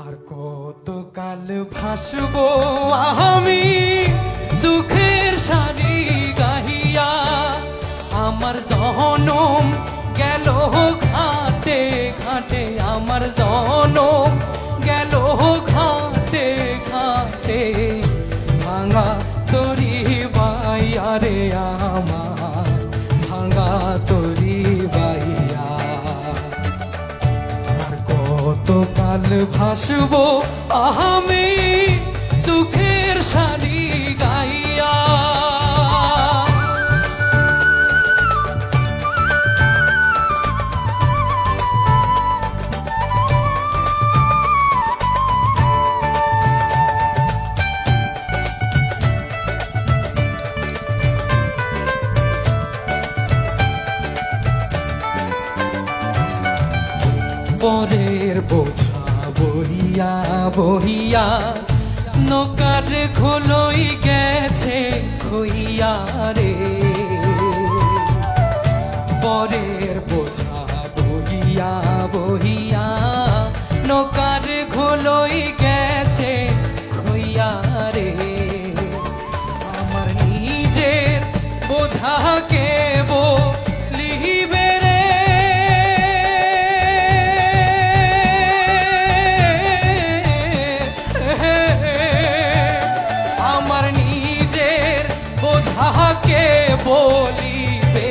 আর কতকাল ভাসবো আমি দুঃখের সারি গাহিয়া, আমার জনম গেল ঘাটে ঘাটে, আমার জনম গেল ঘাটে ঘাটে। ভাঙা তরি বাইয়া রে আমার, ভাঙা তরি বাইয়া। আর কতকাল ভাসবো আমি দুঃখের সারি গাইয়া। পরের বোঝা বহিয়া বহিয়া নৌকার খোলই গেছে খইয়া রে। পরের বোঝা বহিয়া বহিয়া নৌকার খোলই গেছে খইয়া রে। আমার নিজের বোঝাকে বলিবে রে, আমার নিজের বোঝাকে বলিবে।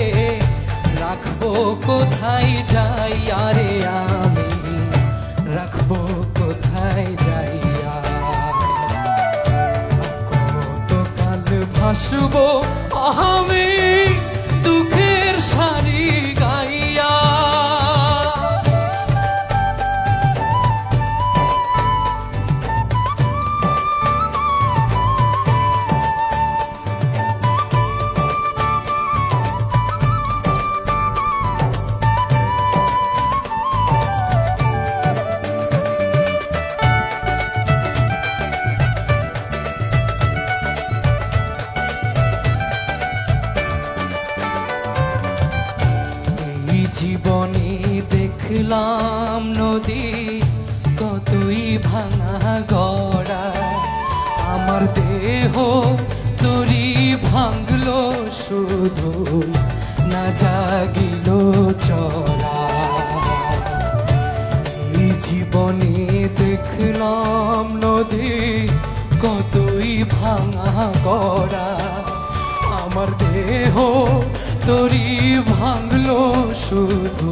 রাখবো কোথায় যাইয়া রে আমি, রাখবো কোথায় যাইয়া। কতকাল ভাসবো আমি দুঃখের সারি গাইয়া। জীবনে দেখলাম নদী কতই ভাঙা গড়া, আমার দেহ তরি ভাঙলো শুধু না জাগিল চলা। এই জীবনে দেখলাম নদী কতই ভাঙা গড়া, আমার দেহ তরি ভাঙলো শুধু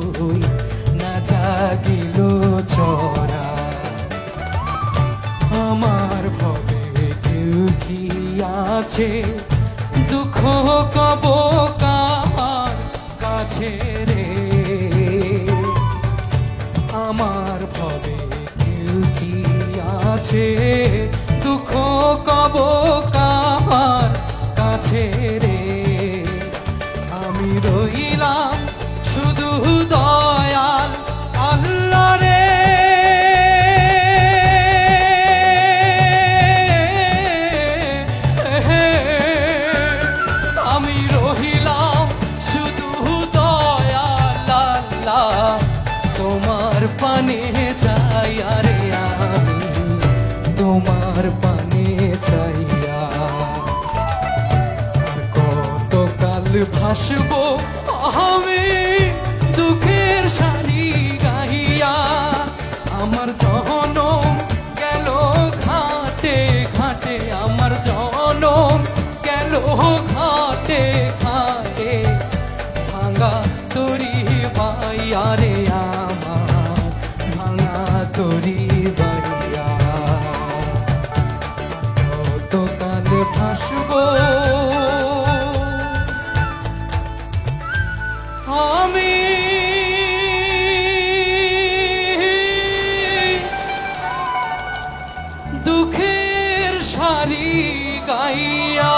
না জাগিল চরা। আমার ভবে কেউ কি আছে দুঃখ কব কার কাছে রে। আমার ভবে কেউ কি আছে দুঃখ কব কার কাছে রে। আমি রইলাম শুধু দয়াল আল্লাহ রে। আমি রইলাম শুধু দয়াল আল্লাহ, তোমার পানে চাইয়া রে আমি, তোমার পানে চাইয়া। ভাসবো আমি দুঃখের সারি গাইয়া, আমার জনম গেল ঘাটে ঘাটে, আমার জনম গেল ঘাটে ঘাটে। ভাঙা তরি বাইয়া রে আমার, ভাঙা তরি বাইয়া। কতকাল ভাসবো আমি দুঃখের সারি গাইয়া।